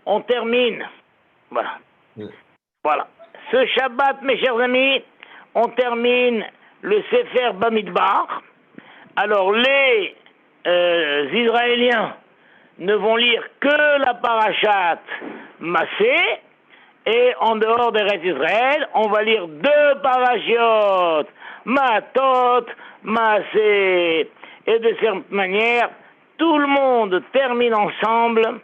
on termine. Voilà. Voilà. Ce Shabbat, mes chers amis, on termine le Sefer Bamidbar. Alors, les Israéliens ne vont lire que la parashat Massé, et en dehors des restes d'Israël, on va lire 2 parachiotes, Matot, Massé. Et de cette manière, tout le monde termine ensemble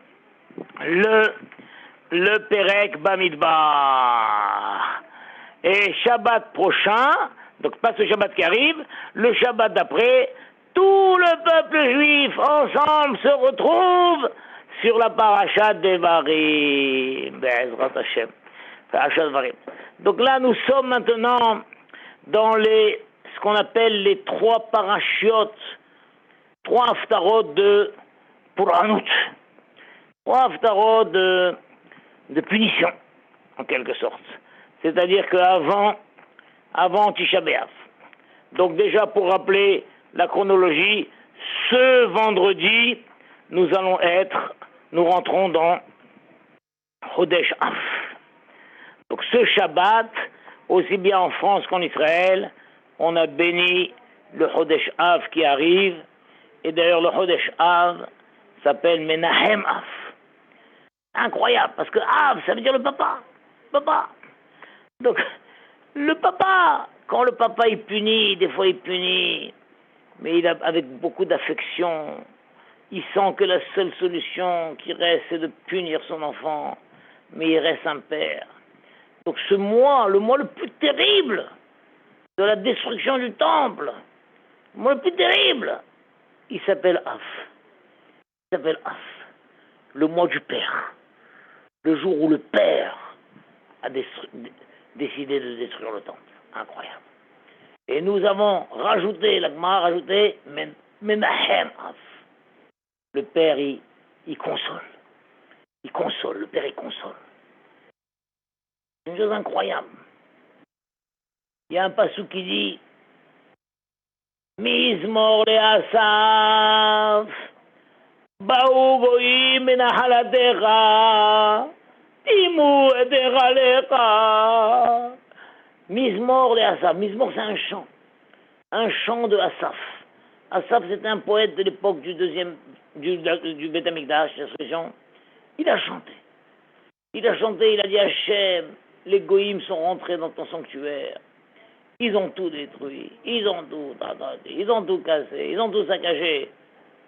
le Perek Bamidbar. Et Shabbat prochain, donc pas ce Shabbat qui arrive, le Shabbat d'après, tout le peuple juif ensemble se retrouve sur la parashat Devarim. Be'ezrat Hashem. Parashat Devarim. Donc là, nous sommes maintenant dans ce qu'on appelle les 3 parachiotes, 3 haftarot de Puranut. 3 haftarot de punition, en quelque sorte. C'est-à-dire qu'avant Tisha B'Av. Donc déjà, pour rappeler la chronologie, ce vendredi, nous rentrons dans Chodesh Av. Donc ce Shabbat, aussi bien en France qu'en Israël, on a béni le Chodesh Av qui arrive, et d'ailleurs le Chodesh Av s'appelle Menahem Av. Incroyable, parce que Av, ça veut dire le papa. Papa. Donc, le papa, quand le papa est puni, des fois il punit, mais avec beaucoup d'affection, il sent que la seule solution qui reste, c'est de punir son enfant, mais il reste un père. Donc le mois le plus terrible de la destruction du temple, le mois le plus terrible, il s'appelle Av. Il s'appelle Av, le mois du père. Le jour où le père a décidé de détruire le temple. Incroyable. Et nous avons rajouté, la Gemara a rajouté, Menahem Av. Le père, il console. Il console, le père, il console. C'est une chose incroyable. Il y a un passou qui dit Mizmor le Asaf, Baou goyim menahaladecha, Timu ederalecha. Mizmor le Asaf. Mizmor, c'est un chant. Un chant de Asaf. Asaf, c'était un poète de l'époque du Beth Amikdash, l'instruction. Il a chanté. Il a dit Hachem, les goïms sont rentrés dans ton sanctuaire. Ils ont tout détruit. Ils ont tout cassé. Ils ont tout saccagé.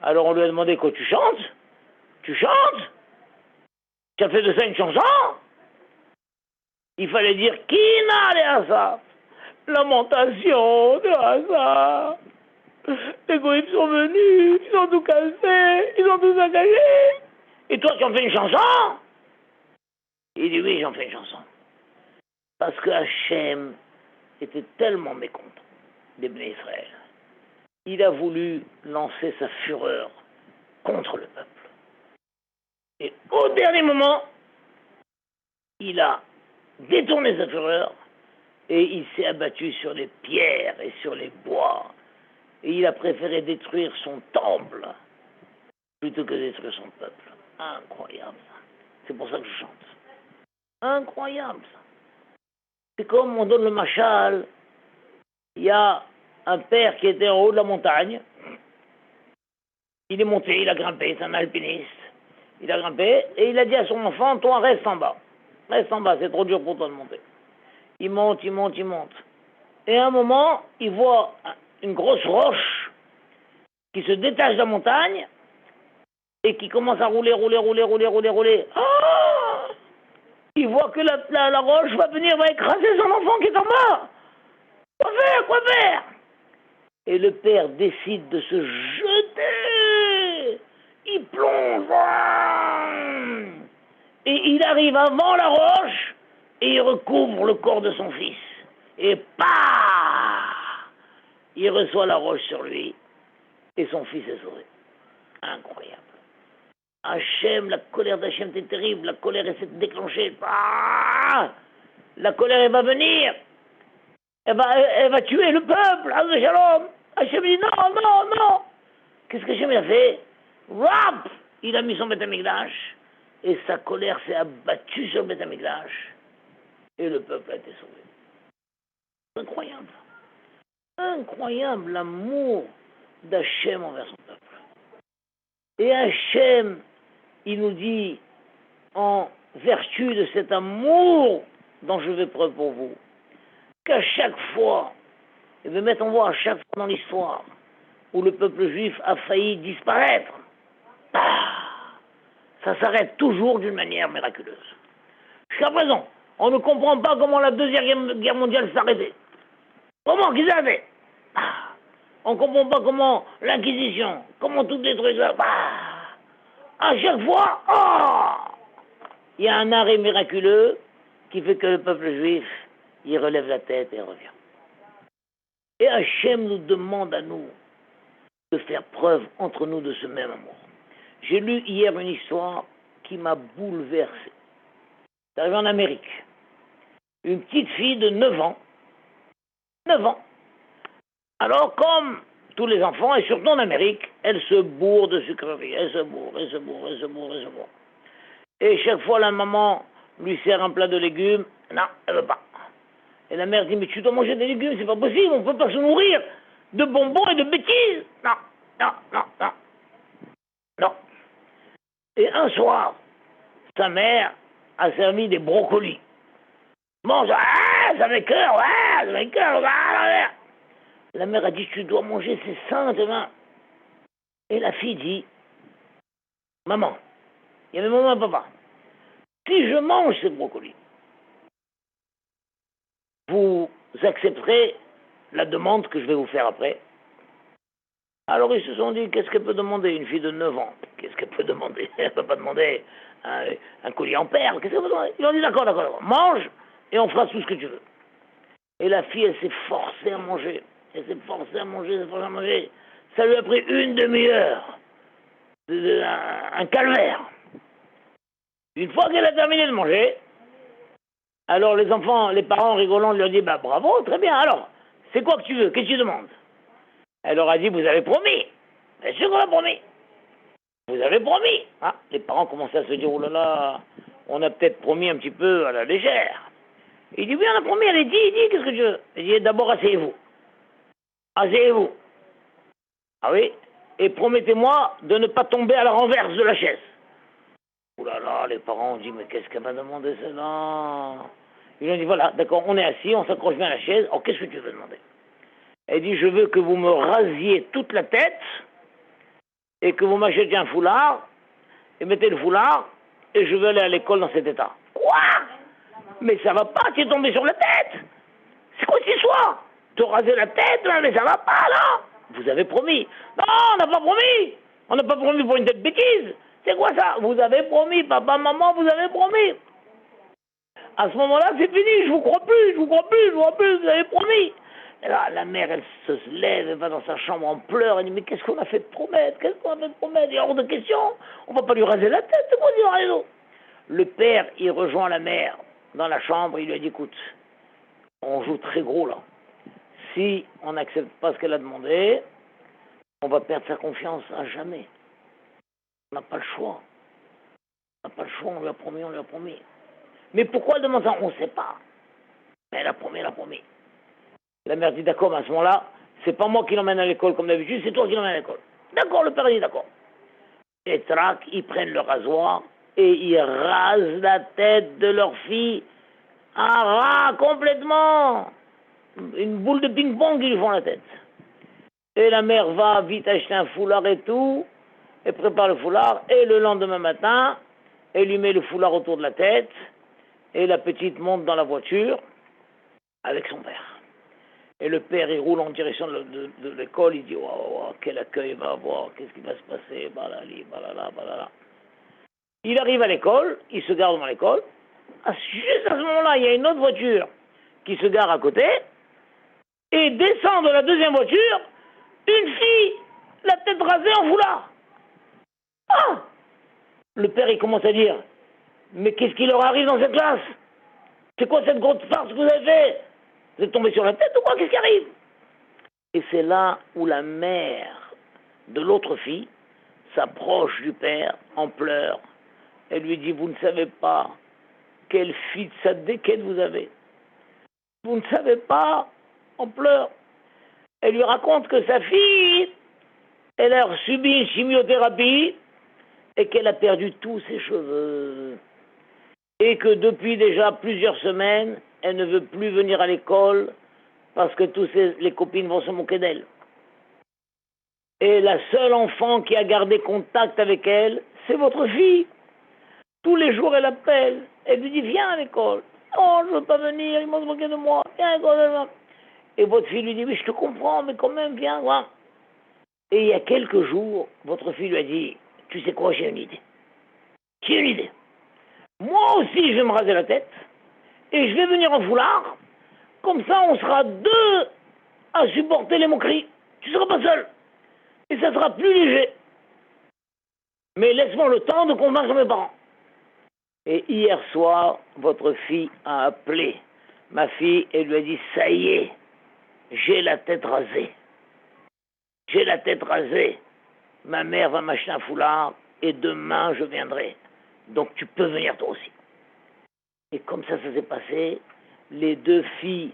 Alors on lui a demandé quoi, tu chantes? Tu chantes? Tu as fait de ça une chanson? Il fallait dire Kina le Asaf. Lamentation de Asaf. Les goïms sont venus, ils ont tout cassé, ils ont tout saccagé. Et toi, tu en fais une chanson? Il dit oui, j'en fais une chanson. Parce que Hachem était tellement mécontent des Bnei Israël. Il a voulu lancer sa fureur contre le peuple. Et au dernier moment, il a détourné sa fureur et il s'est abattu sur les pierres et sur les bois. Et il a préféré détruire son temple plutôt que détruire son peuple. Incroyable ça. C'est pour ça que je chante. Incroyable ça. C'est comme on donne le machal. Il y a un père qui était en haut de la montagne. Il est monté, il a grimpé, c'est un alpiniste. Il a grimpé et il a dit à son enfant, toi reste en bas. Reste en bas, c'est trop dur pour toi de monter. Il monte. Et à un moment, il voit une grosse roche qui se détache de la montagne et qui commence à rouler. Ah! Il voit que la roche va écraser son enfant qui est en bas. Quoi faire? Et le père décide de se jeter. Il plonge. Et il arrive avant la roche et il recouvre le corps de son fils. Et il reçoit la roche sur lui et son fils est sauvé. Incroyable. Hachem, la colère d'Hachem était terrible, la colère s'est déclenchée. La colère, elle va venir. Elle va tuer le peuple. Hachem dit non. Qu'est-ce que Hachem a fait? Rap! Il a mis son Beth Amikdash et sa colère s'est abattue sur le Beth Amikdash, et le peuple a été sauvé. Incroyable. Incroyable l'amour d'Hachem envers son peuple. Et Hachem, il nous dit, en vertu de cet amour dont je vais preuve pour vous, qu'à chaque fois, il veut mettre en voie à chaque fois dans l'histoire où le peuple juif a failli disparaître, ça s'arrête toujours d'une manière miraculeuse. Jusqu'à présent, on ne comprend pas comment la Deuxième Guerre mondiale s'est arrêtée. Comment qu'ils avaient on ne comprend pas comment l'Inquisition, comment toutes les trucs là. À chaque fois, il y a un arrêt miraculeux qui fait que le peuple juif, il relève la tête et revient. Et Hachem nous demande à nous de faire preuve entre nous de ce même amour. J'ai lu hier une histoire qui m'a bouleversé. C'est arrivé en Amérique. Une petite fille de 9 ans. 9 ans. Alors, comme tous les enfants, et surtout en Amérique, elle se bourre de sucreries. Elle se bourre. Et chaque fois, la maman lui sert un plat de légumes. Non, elle ne veut pas. Et la mère dit, mais tu dois manger des légumes, c'est pas possible, on ne peut pas se nourrir de bonbons et de bêtises. Non. Et un soir, sa mère a servi des brocolis. Mange, ça m'écoeure, la mère a dit, tu dois manger, c'est sain demain. Et la fille dit, maman, il y avait maman et papa, si je mange ces brocolis, vous accepterez la demande que je vais vous faire après. Alors ils se sont dit, qu'est-ce qu'elle peut demander, une fille de 9 ans? Qu'est-ce qu'elle peut demander? Elle ne peut pas demander un collier en perles. Qu'est-ce qu'elle peut demander? Ils ont dit, d'accord, mange et on fera tout ce que tu veux. Et la fille, elle s'est forcée à manger. Ça lui a pris une demi-heure. Un calvaire. Une fois qu'elle a terminé de manger, alors les enfants, les parents rigolants lui ont dit, bravo, très bien, alors, c'est quoi que tu veux? Qu'est-ce que tu demandes? Elle leur a dit, vous avez promis. Bien sûr qu'on a promis. Vous avez promis. Les parents commençaient à se dire, oh là là, on a peut-être promis un petit peu à la légère. Il dit, oui, on a promis, allez, dis, qu'est-ce que tu veux? Il dit, d'abord, asseyez-vous. Asseyez-vous. Ah oui? Et promettez-moi de ne pas tomber à la renverse de la chaise. Oh là là, les parents ont dit, mais qu'est-ce qu'elle m'a demandé cela? Ils ont dit, voilà, d'accord, on est assis, on s'accroche bien à la chaise, alors qu'est-ce que tu veux demander? Elle dit, je veux que vous me rasiez toute la tête et que vous m'achetiez un foulard et mettez le foulard et je veux aller à l'école dans cet état. Quoi? Mais ça va pas, tu es tombé sur la tête. C'est quoi cette histoire? Te raser la tête, là, mais ça va pas, là. Vous avez promis. Non, on n'a pas promis. On n'a pas promis pour une tête bêtise. C'est quoi ça? Vous avez promis, papa, maman, vous avez promis. À ce moment-là, c'est fini, je vous crois plus, vous avez promis. Et là, la mère, elle se lève, elle va dans sa chambre en pleurs, elle dit, mais qu'est-ce qu'on a fait de promettre? Il y a hors de question, on va pas lui raser la tête, c'est quoi dire raison? Le père, il rejoint la mère dans la chambre, il lui a dit, écoute, on joue très gros là. Si on n'accepte pas ce qu'elle a demandé, on va perdre sa confiance à jamais. On n'a pas le choix. On lui a promis. Mais pourquoi elle demande ça? On ne sait pas. Mais elle a promis. La mère dit d'accord, mais à ce moment-là, c'est pas moi qui l'emmène à l'école comme d'habitude, c'est toi qui l'emmène à l'école. D'accord, le père dit d'accord. Et trac, ils prennent le rasoir et ils rasent la tête de leur fille à ras complètement. Une boule de ping-pong, ils lui font la tête. Et la mère va vite acheter un foulard et tout, et prépare le foulard, et le lendemain matin, elle lui met le foulard autour de la tête, et la petite monte dans la voiture avec son père. Et le père, il roule en direction de l'école, il dit, oh, quel accueil il va avoir, qu'est-ce qui va se passer, balala. Il arrive à l'école, il se gare devant l'école, juste à ce moment-là, il y a une autre voiture qui se gare à côté, et descend de la deuxième voiture une fille, la tête rasée en foulard. Le père, il commence à dire, mais qu'est-ce qui leur arrive dans cette classe? C'est quoi cette grosse farce que vous avez fait? Vous êtes tombé sur la tête ou quoi? Qu'est-ce qui arrive? Et c'est là où la mère de l'autre fille s'approche du père en pleurs Elle lui dit, vous ne savez pas quelle fille de Sadéquette vous avez. Vous ne savez pas, en pleurs. Elle lui raconte que sa fille, elle a subi une chimiothérapie et qu'elle a perdu tous ses cheveux. Et que depuis déjà plusieurs semaines, elle ne veut plus venir à l'école parce que les copines vont se moquer d'elle. Et la seule enfant qui a gardé contact avec elle, c'est votre fille. Tous les jours, elle appelle. Elle lui dit, viens à l'école. Oh, je ne veux pas venir, ils vont se moquer de moi. Viens à l'école. Et votre fille lui dit, oui, je te comprends, mais quand même, viens. Voilà. Et il y a quelques jours, votre fille lui a dit, tu sais quoi, j'ai une idée. J'ai une idée. Moi aussi, je vais me raser la tête et je vais venir en foulard. Comme ça, on sera deux à supporter les moqueries. Tu ne seras pas seul. Et ça sera plus léger. Mais laisse-moi le temps de convaincre mes parents. Et hier soir, votre fille a appelé ma fille et lui a dit, ça y est, j'ai la tête rasée. J'ai la tête rasée. Ma mère va m'acheter un foulard et demain, je viendrai. Donc tu peux venir toi aussi. Et comme ça s'est passé, les deux filles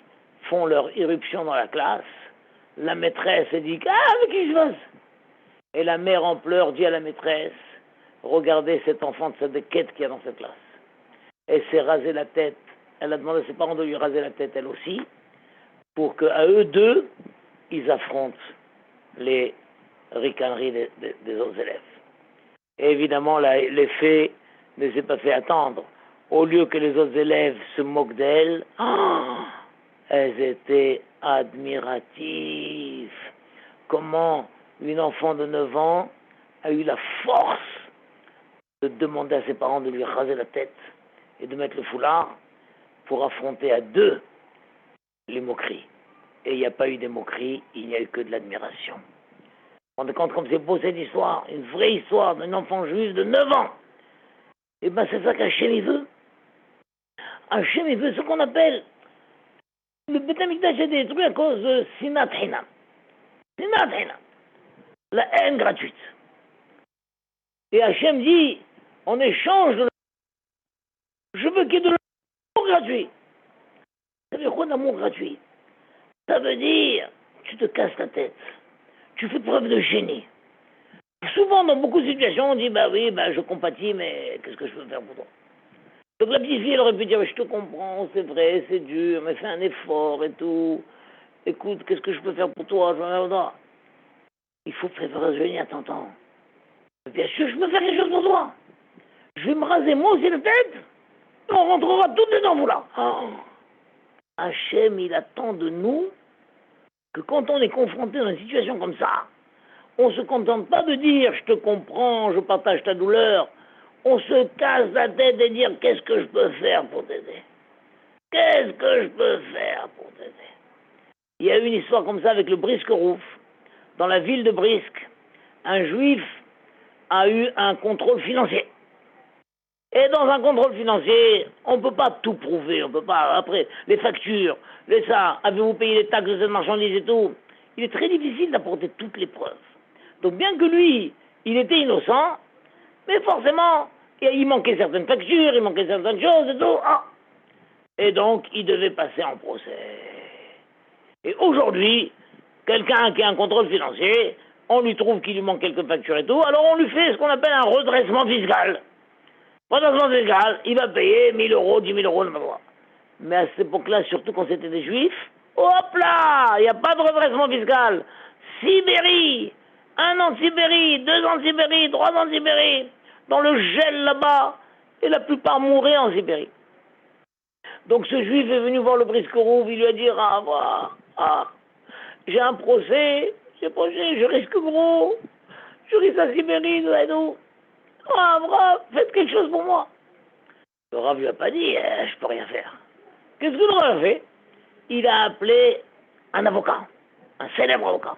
font leur irruption dans la classe. La maîtresse dit, ah, mais qu'est-ce qui se passe? Et la mère en pleurs dit à la maîtresse, regardez cet enfant de Sadéquette qu'il y a dans cette classe. Elle s'est rasée la tête. Elle a demandé à ses parents de lui raser la tête elle aussi, pour qu'à eux deux, ils affrontent les ricaneries des autres élèves. Et évidemment, l'effet ne s'est pas fait attendre. Au lieu que les autres élèves se moquent d'elles, elles étaient admiratives. Comment une enfant de 9 ans a eu la force de demander à ses parents de lui raser la tête et de mettre le foulard pour affronter à deux les moqueries. Et il n'y a pas eu des moqueries, il n'y a eu que de l'admiration. On se rend compte comme c'est beau cette histoire, une vraie histoire d'un enfant juif de 9 ans. Et bien c'est ça qu'Hachem il veut. Hachem il veut ce qu'on appelle le Beth Amikdash est détruit à cause de Sinat Hinam. Sinat Hinam. La haine gratuite. Et Hachem dit, en échange de je veux qu'il y ait de l'amour gratuit. Ça veut dire quoi d'amour gratuit? Ça veut dire, tu te casses la tête. Tu fais preuve de génie. Souvent, dans beaucoup de situations, on dit, bah oui, bah je compatis, mais qu'est-ce que je peux faire pour toi? Donc la petite fille, elle aurait pu dire, je te comprends, c'est vrai, c'est dur, mais fais un effort et tout. Écoute, qu'est-ce que je peux faire pour toi? Il faut faire preuve de génie à t'entendre. Bien sûr, je peux faire quelque chose pour toi. Je vais me raser moi aussi la tête. On rentrera toutes les dents, vous là. Oh. Hachem, il attend de nous que quand on est confronté dans une situation comme ça, on ne se contente pas de dire je te comprends, je partage ta douleur. On se casse la tête et dire qu'est-ce que je peux faire pour t'aider? Qu'est-ce que je peux faire pour t'aider? Il y a eu une histoire comme ça avec le Brisker-Ruf. Dans la ville de Brisk, un juif a eu un contrôle financier. Et dans un contrôle financier, on ne peut pas tout prouver, on ne peut pas, après, les factures, avez-vous payé les taxes de cette marchandise et tout? Il est très difficile d'apporter toutes les preuves. Donc bien que lui, il était innocent, mais forcément, il manquait certaines factures, il manquait certaines choses et tout. Et donc, il devait passer en procès. Et aujourd'hui, quelqu'un qui a un contrôle financier, on lui trouve qu'il lui manque quelques factures et tout, alors on lui fait ce qu'on appelle un redressement fiscal. Redressement fiscal, il va payer 1000 euros, 10 000 euros, n'importe quoi. Mais à cette époque-là, surtout quand c'était des juifs, hop là, il n'y a pas de redressement fiscal. Sibérie, 1 an de Sibérie, 2 ans de Sibérie, 3 ans de Sibérie, dans le gel là-bas, et la plupart mouraient en Sibérie. Donc ce juif est venu voir le Brisker-Ruf, il lui a dit, j'ai un procès, je risque gros, je risque la Sibérie, nous. Bravo, faites quelque chose pour moi. Le Rav lui a pas dit, je peux rien faire. Qu'est-ce que le Rav a fait? Il a appelé un avocat, un célèbre avocat.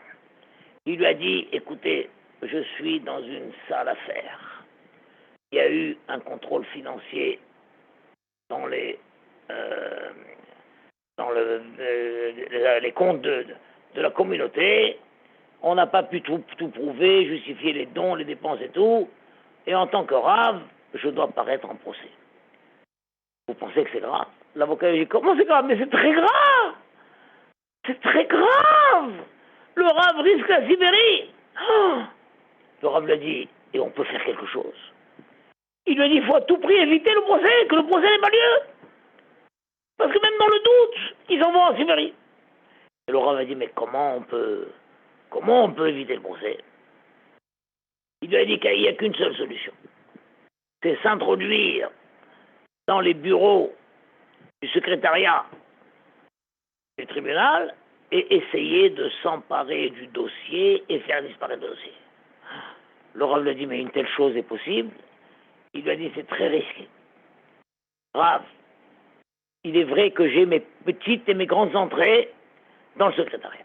Il lui a dit, écoutez, je suis dans une sale affaire. Il y a eu un contrôle financier dans les comptes de la communauté. On n'a pas pu tout prouver, justifier les dons, les dépenses et tout. Et en tant que Rav, je dois paraître en procès. Vous pensez que c'est grave? L'avocat lui dit, comment c'est grave? Mais c'est très grave! C'est très grave! Le Rav risque la Sibérie! Oh, le Rav lui a dit, et on peut faire quelque chose. Il lui a dit, il faut à tout prix éviter le procès, que le procès n'ait pas lieu. Parce que même dans le doute, ils en vont en Sibérie. Et le Rav a dit, mais comment on peut éviter le procès? Il lui a dit qu'il n'y a qu'une seule solution. C'est s'introduire dans les bureaux du secrétariat du tribunal et essayer de s'emparer du dossier et faire disparaître le dossier. Le Rav lui a dit, mais une telle chose est possible? Il lui a dit, c'est très risqué. Rav, il est vrai que j'ai mes petites et mes grandes entrées dans le secrétariat.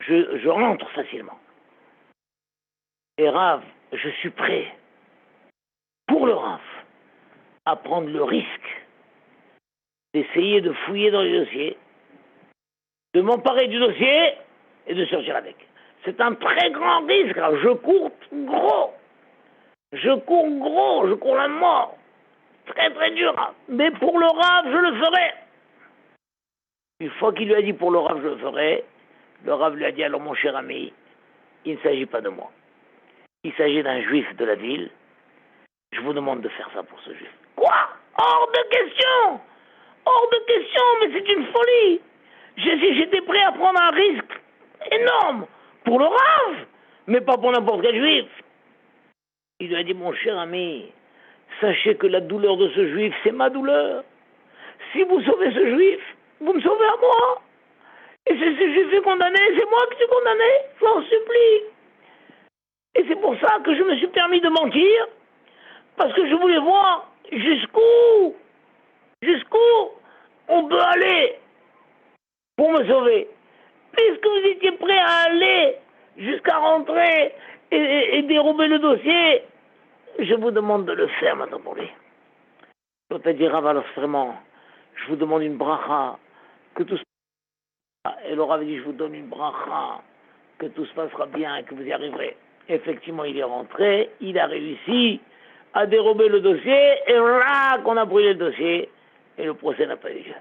Je rentre facilement. Et Rav, je suis prêt, pour le Rav, à prendre le risque d'essayer de fouiller dans les dossiers, de m'emparer du dossier et de sortir avec. C'est un très grand risque, Rav. Je cours gros. Je cours la mort. Très très dur, Rav. Mais pour le Rav, je le ferai. Une fois qu'il lui a dit pour le Rav, je le ferai, le Rav lui a dit, alors mon cher ami, il ne s'agit pas de moi. Il s'agit d'un juif de la ville. Je vous demande de faire ça pour ce juif. Quoi? Hors de question! Hors de question, mais c'est une folie! J'étais prêt à prendre un risque énorme pour le Rav, mais pas pour n'importe quel juif. Il lui a dit, mon cher ami, sachez que la douleur de ce juif, c'est ma douleur. Si vous sauvez ce juif, vous me sauvez à moi. Et si ce juif est condamné, c'est moi qui suis condamné. Je vous en supplie. Et c'est pour ça que je me suis permis de mentir, parce que je voulais voir jusqu'où on peut aller pour me sauver. Puisque vous étiez prêt à aller jusqu'à rentrer et dérober le dossier, je vous demande de le faire maintenant pour lui. L'autre a dit, Rav, alors vraiment, je vous demande une bracha, que tout se passe. Et le Rav a dit, je vous donne une bracha, que tout se passera bien et que vous y arriverez. Effectivement, il est rentré, il a réussi à dérober le dossier, et là qu'on a brûlé le dossier, et le procès n'a pas eu lieu.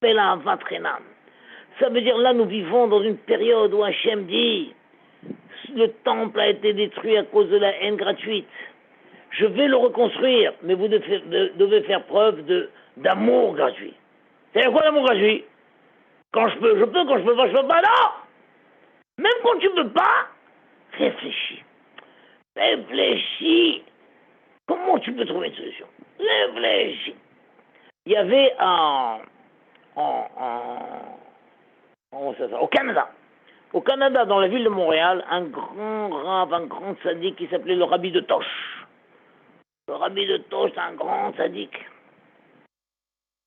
Mais là, Vatrenam. Ça veut dire, là, nous vivons dans une période où Hachem dit, le temple a été détruit à cause de la haine gratuite. Je vais le reconstruire, mais vous devez faire preuve d'amour gratuit. C'est quoi l'amour gratuit? Quand je peux, je peux, quand je peux pas, je peux pas, non! Même quand tu peux pas, réfléchis. Réfléchis. Comment tu peux trouver une solution? Réfléchis. Il y avait au Canada. Au Canada, dans la ville de Montréal, un grand rave, un grand sadique qui s'appelait le Rabbi de Tosh. Le Rabbi de Tosh, c'est un grand sadique.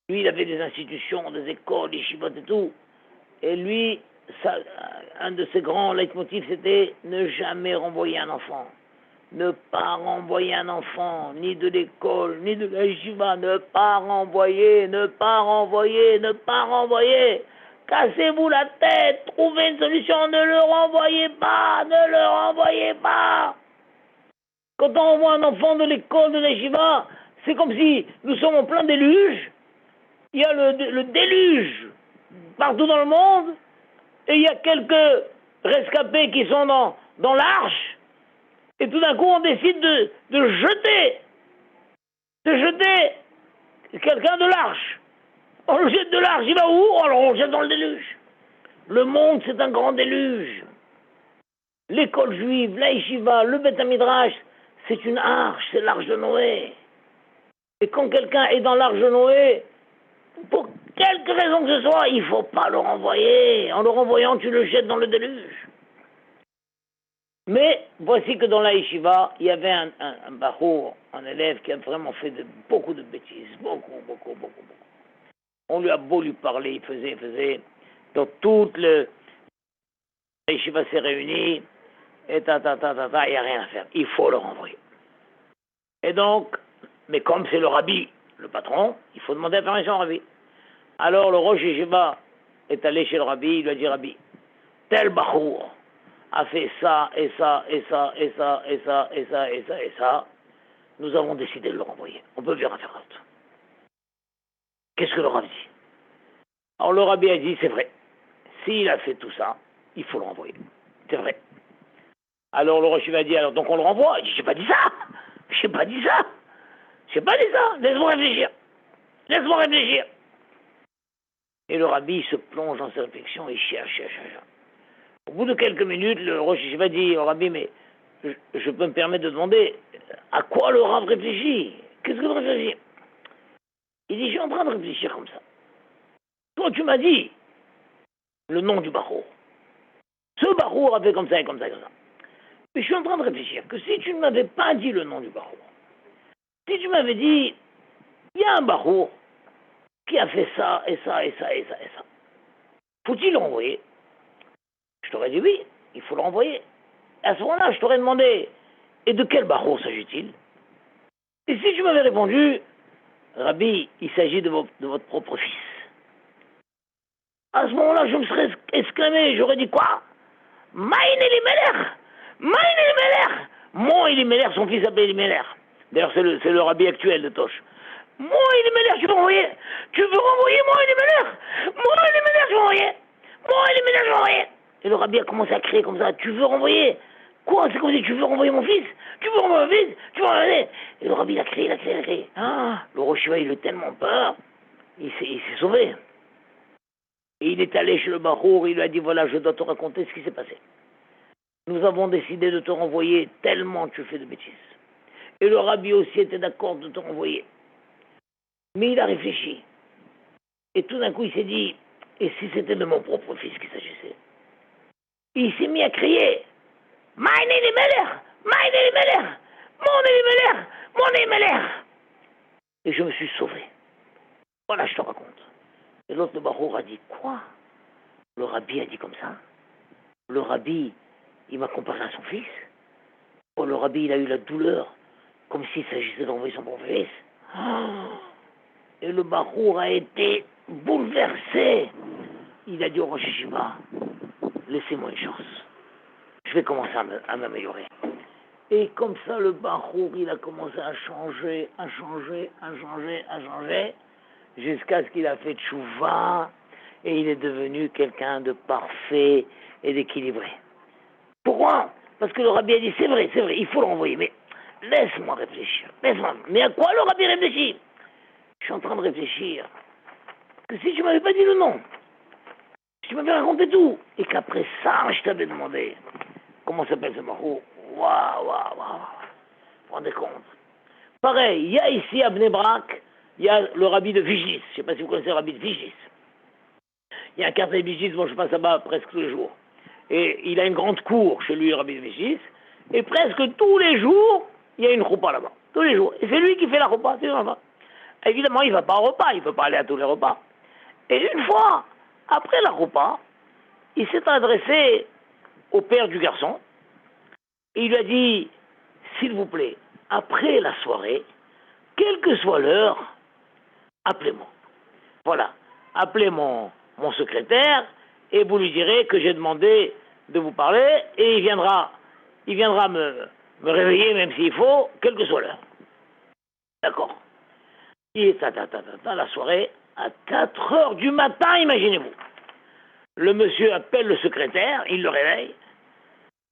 Lui, il avait des institutions, des écoles, des yeshivot et tout. Et lui, un de ses grands leitmotifs, c'était ne jamais renvoyer un enfant. Ne pas renvoyer un enfant, ni de l'école, ni de la yeshiva. Ne pas renvoyer, ne pas renvoyer, ne pas renvoyer. Cassez-vous la tête, trouvez une solution, ne le renvoyez pas, ne le renvoyez pas. Quand on envoie un enfant de l'école, de la yeshiva, c'est comme si nous sommes en plein déluge. Il y a le déluge partout dans le monde, et il y a quelques rescapés qui sont dans l'arche, et tout d'un coup on décide de jeter quelqu'un de l'arche. On le jette de l'arche, il va où? Alors on le jette dans le déluge. Le monde, c'est un grand déluge. L'école juive, la yeshiva, le Beth Midrash, c'est une arche, c'est l'arche de Noé. Et quand quelqu'un est dans l'arche de Noé, pour quelque raison que ce soit, il ne faut pas le renvoyer. En le renvoyant, tu le jettes dans le déluge. Mais voici que dans la yeshiva, il y avait un bachour, un élève qui a vraiment fait beaucoup de bêtises. Beaucoup. On lui a beau lui parler, il faisait. Donc toute la yeshiva s'est réunie, et il n'y a rien à faire. Il faut le renvoyer. Et donc, mais comme c'est le rabbi, le patron, il faut demander la permission au rabbi. Alors le rosh yeshiva est allé chez le rabbi, il lui a dit, Rabbi, tel bachour a fait ça, et ça. nous avons décidé de le renvoyer. On peut bien faire d'autre. Qu'est-ce que le Rav dit? Alors le Rabbi a dit, c'est vrai. S'il a fait tout ça, il faut le renvoyer. C'est vrai. Alors le Rosh va dire, alors donc on le renvoie. Il dit, j'ai pas dit ça. J'ai pas dit ça. J'ai pas dit ça. Laisse-moi réfléchir. Laisse-moi réfléchir. Et le Rabbi se plonge dans ses réflexions et cherche. Au bout de quelques minutes, le Rosh va dire au Rabbi, mais je peux me permettre de demander à quoi le Rav réfléchit? Qu'est-ce que tu réfléchis? Il dit, je suis en train de réfléchir comme ça. Toi, tu m'as dit le nom du Bachour. Ce Bachour a fait comme ça et comme ça et comme ça. Mais je suis en train de réfléchir que si tu ne m'avais pas dit le nom du Bachour, si tu m'avais dit, il y a un Bachour qui a fait ça et ça et ça et ça et ça, faut-il l'envoyer? Je t'aurais dit oui, il faut le renvoyer. À ce moment-là, je t'aurais demandé, et de quel Bachour s'agit-il? Et si tu m'avais répondu, Rabbi, il s'agit de votre propre fils. À ce moment-là, je me serais exclamé, j'aurais dit quoi? Maïn Elimelech! Maïn Elimelech! Mon Elimelech, son fils s'appelle Elimelech. D'ailleurs, c'est le Rabbi actuel de Tosh. Mon Elimelech, tu veux renvoyer? Tu veux renvoyer mon Elimelech? Mon Elimelech, tu veux renvoyer? Mon Elimelech, tu veux renvoyer? Et le Rabbi a commencé à crier comme ça, tu veux renvoyer? Quoi? C'est comme si tu veux renvoyer mon fils? Tu veux renvoyer mon fils? Tu veux renvoyer? Et le Rabbi, il a crié. Ah, le Rosh Hashiva, il a eu tellement peur, il s'est sauvé. Et il est allé chez le Bachour, il lui a dit, voilà, je dois te raconter ce qui s'est passé. Nous avons décidé de te renvoyer tellement tu fais de bêtises. Et le Rabbi aussi était d'accord de te renvoyer. Mais il a réfléchi. Et tout d'un coup, il s'est dit, et si c'était de mon propre fils qu'il s'agissait? Il s'est mis à crier, Mein Elimelech! Mein Elimelech! Mon Elimelech! Mon Elimelech! Et je me suis sauvé. Voilà, je te raconte. Et l'autre, le Bachour, a dit, quoi? Le Rabbi a dit comme ça? Le Rabbi, il m'a comparé à son fils? Oh, le Rabbi, il a eu la douleur, comme s'il s'agissait d'envoyer son propre fils. Oh. Et le Bachour a été bouleversé. Il a dit au Rosh Hashiva, laissez-moi une chance. Je vais commencer à m'améliorer. Et comme ça, le Bachour, il a commencé à changer, jusqu'à ce qu'il a fait tchouva, et il est devenu quelqu'un de parfait et d'équilibré. Pourquoi? Parce que le Rabbi a dit, c'est vrai, il faut le renvoyer, mais laisse-moi réfléchir, laisse-moi. Mais à quoi le Rabbi réfléchit? Je suis en train de réfléchir que si tu m'avais pas dit le nom, si tu m'avais raconté tout, et qu'après ça, je t'avais demandé comment s'appelle ce Bachour, waouh, vous vous rendez compte? Pareil, il y a ici à Bnei Brak, il y a le Rabbi de Vigis, je ne sais pas si vous connaissez le Rabbi de Vigis. Il y a un quartier de Vigis, moi je passe là-bas presque tous les jours. Et il a une grande cour chez lui, le Rabbi de Vigis, et presque tous les jours, il y a une choupa là-bas. Tous les jours. Et c'est lui qui fait la choupa, c'est là-bas. Évidemment, il ne va pas au repas, il ne peut pas aller à tous les repas. Et une fois, après la choupa, il s'est adressé au père du garçon, et il lui a dit, s'il vous plaît, après la soirée, quelle que soit l'heure, appelez-moi. Voilà, appelez mon secrétaire, et vous lui direz que j'ai demandé de vous parler, et il viendra me réveiller, même s'il faut, quelle que soit l'heure. D'accord. Et la soirée, à 4 heures du matin, imaginez-vous. Le monsieur appelle le secrétaire, il le réveille,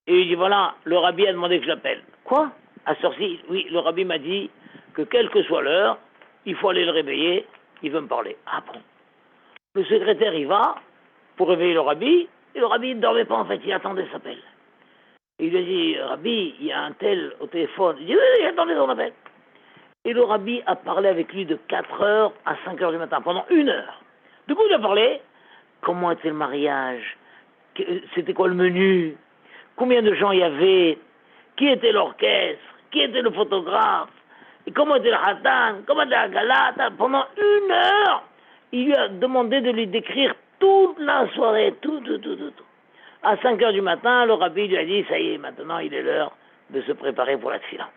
et il dit, voilà, le Rabbi a demandé que je l'appelle. Quoi? À ce heure-ci, oui, le Rabbi m'a dit que quelle que soit l'heure, il faut aller le réveiller, il veut me parler. Ah bon? Le secrétaire y va pour réveiller le Rabbi, et le Rabbi ne dormait pas en fait, il attendait cet appel. Et il lui a dit, Rabbi, il y a un tel au téléphone. Il dit, oui, j'attendais son appel. Et le Rabbi a parlé avec lui de 4 heures à 5 heures du matin, pendant 1 heure. Du coup, il a parlé, comment était le mariage, c'était quoi le menu, combien de gens il y avait, qui était l'orchestre, qui était le photographe, et comment était le khatan, comment était la galata. Pendant 1 heure, il lui a demandé de lui décrire toute la soirée, tout. À 5 heures du matin, le Rabbi lui a dit, ça y est, maintenant il est l'heure de se préparer pour la tfila.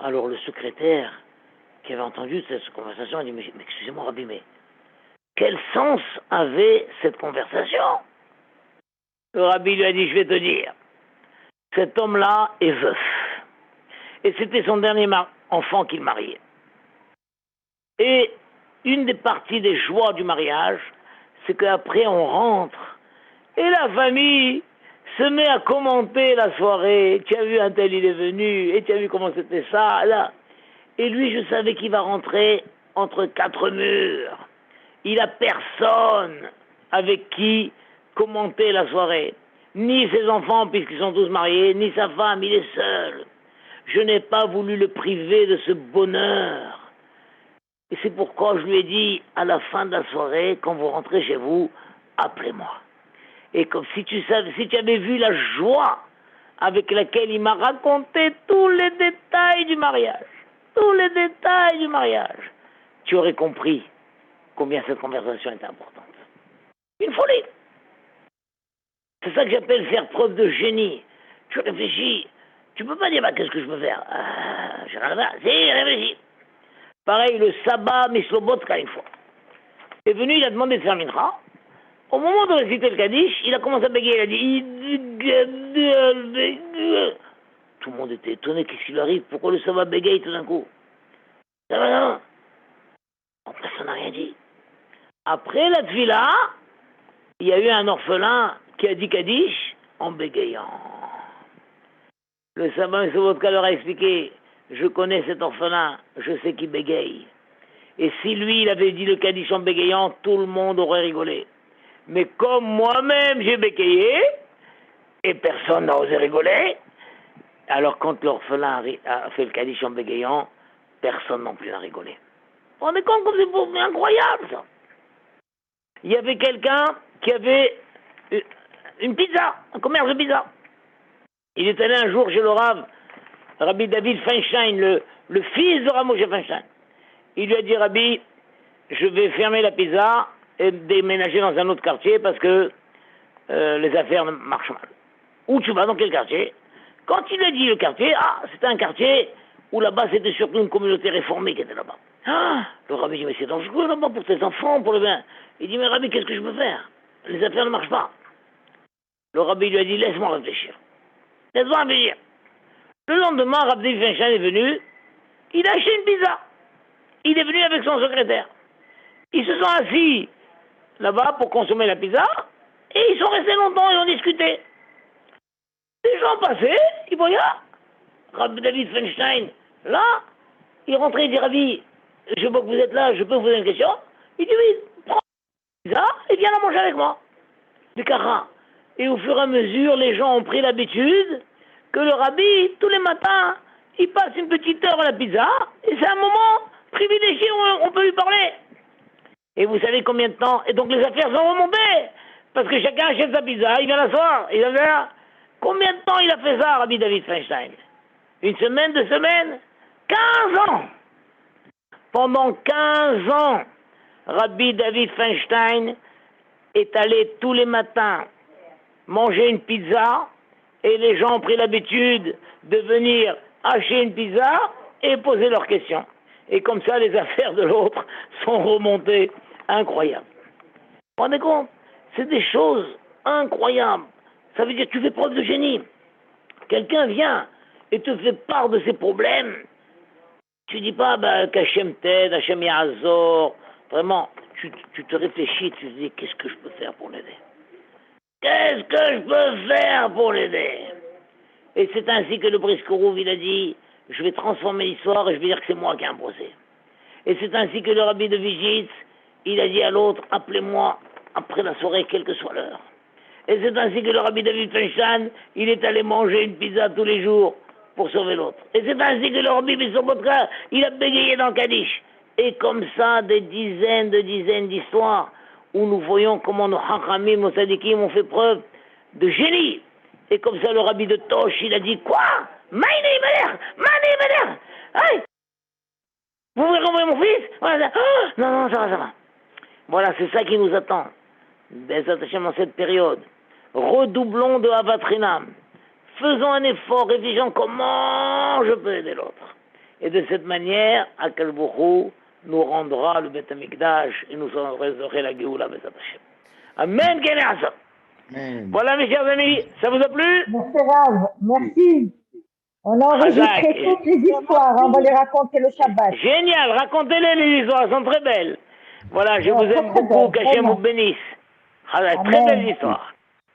Alors le secrétaire, qui avait entendu cette conversation, a dit, mais excusez-moi Rabbi, mais quel sens avait cette conversation? Le Rabbi lui a dit, je vais te dire, cet homme-là est veuf. Et c'était son dernier enfant qu'il mariait. Et une des parties des joies du mariage, c'est qu'après on rentre et la famille se met à commenter la soirée. Tu as vu un tel, il est venu, et tu as vu comment c'était ça, là. Et lui, je savais qu'il va rentrer entre quatre murs. Il a personne avec qui commenter la soirée. Ni ses enfants, puisqu'ils sont tous mariés, ni sa femme, il est seul. Je n'ai pas voulu le priver de ce bonheur. Et c'est pourquoi je lui ai dit, à la fin de la soirée, quand vous rentrez chez vous, appelez-moi. Et comme si tu avais vu la joie avec laquelle il m'a raconté tous les détails du mariage, tu aurais compris combien cette conversation est importante. Une folie. C'est ça que j'appelle faire preuve de génie. Tu réfléchis. Tu peux pas dire, bah, qu'est-ce que je peux faire? J'ai rien à faire. Si, réfléchis. Pareil, le sabbat Mislobotka, une fois. Il est venu, il a demandé de faire mincha. Au moment de réciter le Kaddish, il a commencé à bégayer, il a dit tout le monde était étonné, qu'est-ce qui lui arrive? Pourquoi le sabbat bégaye tout d'un coup? Ça va, non? En place, on n'a rien dit. Après la tfila, il y a eu un orphelin qui a dit Kaddish en bégayant. Le sabbat Mislobotka leur a expliqué, je connais cet orphelin, je sais qu'il bégaye. Et si lui, il avait dit le Kaddish en bégayant, tout le monde aurait rigolé. Mais comme moi-même j'ai bégayé, et personne n'a osé rigoler, alors quand l'orphelin a fait le Kaddish en bégayant, personne non plus n'a rigolé. On est compte comme c'est incroyable ça. Il y avait quelqu'un qui avait une pizza, un commerce de pizza. Il est allé un jour chez le Rabbi David Feinstein, le fils de Ramoshe Feinstein. Il lui a dit, Rabbi, je vais fermer la pizza et déménager dans un autre quartier parce que les affaires marchent mal. Où tu vas, dans quel quartier? Quand il a dit le quartier, c'était un quartier où là-bas c'était surtout une communauté réformée qui était là-bas. Le Rabbi dit, mais c'est dangereux là-bas pour tes enfants, pour le bien. Il dit, mais Rabbi, qu'est-ce que je peux faire? Les affaires ne marchent pas. Le Rabbi lui a dit, laisse-moi réfléchir. Laisse-moi réfléchir. Le lendemain, Rabbi Feinstein est venu, il a acheté une pizza. Il est venu avec son secrétaire. Ils se sont assis là-bas pour consommer la pizza et ils sont restés longtemps et ont discuté. Les gens passaient, ils voyaient Rabbi David Feinstein, là, il rentrait, il dit Rabbi, je vois que vous êtes là, je peux vous poser une question? Il dit oui, prends la pizza et viens la manger avec moi. Du cara. Et au fur et à mesure, les gens ont pris l'habitude que le Rabbi, tous les matins, il passe une petite heure à la pizza et c'est un moment privilégié où on peut lui parler. Et vous savez combien de temps? Et donc les affaires sont remontées. Parce que chacun achète sa pizza, il vient l'asseoir. Il vient. Combien de temps il a fait ça, Rabbi David Feinstein? Une semaine, 2 semaines? 15 ans! Pendant 15 ans, Rabbi David Feinstein est allé tous les matins manger une pizza et les gens ont pris l'habitude de venir acheter une pizza et poser leurs questions. Et comme ça, les affaires de l'autre sont remontées. Incroyable. Vous vous rendez compte? C'est des choses incroyables. Ça veut dire que tu fais preuve de génie. Quelqu'un vient et te fait part de ses problèmes. Tu dis pas qu'Hachem t'aide, Hachem Ya'azor. Vraiment, tu te réfléchis, tu te dis qu'est-ce que je peux faire pour l'aider? Qu'est-ce que je peux faire pour l'aider? Et c'est ainsi que le Briskourouv, il a dit, je vais transformer l'histoire et je vais dire que c'est moi qui ai imposé. Et c'est ainsi que le Rabbi de Vigitz, il a dit à l'autre, appelez-moi après la soirée, quelle que soit l'heure. Et c'est ainsi que le Rabbi David Feinstein, il est allé manger une pizza tous les jours pour sauver l'autre. Et c'est ainsi que le Rabbi Bissobotka, il a bégayé dans Kaddish. Et comme ça, des dizaines d'histoires où nous voyons comment nos Chachamim, nos Sadikim ont fait preuve de génie. Et comme ça, le Rabbi de Tosh, il a dit, quoi? Maïné Meler! Aïe! Vous voulez renvoyer mon fils? Voilà. Oh, non, ça va. Voilà, c'est ça qui nous attend. Dans cette période. Redoublons de Havatrinam. Faisons un effort, réfléchissons comment je peux aider l'autre. Et de cette manière, Akadosh Baruch Hu nous rendra le Beth Amikdash et nous réservera la Géoula B'ezrat Hashem. Amen, Keneasa. Voilà, mes chers amis, ça vous a plu? Merci, Rav. Merci. On a Chazak. enregistré toutes les histoires, on va les raconter le Shabbat. Génial, racontez-les les histoires, elles sont très belles. Voilà, je vous Très, aime très beaucoup, belle, qu'Hachem vous vraiment. bénisse. Chazak, très belles Amen. histoires.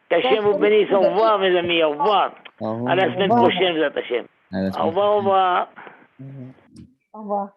Qu'Hachem vous bénisse, au revoir mes amis, au revoir. Au À la revoir. Au semaine revoir. prochaine, vous êtes Hachem. À la Au semaine revoir, au prochaine. revoir. Au revoir. Au revoir.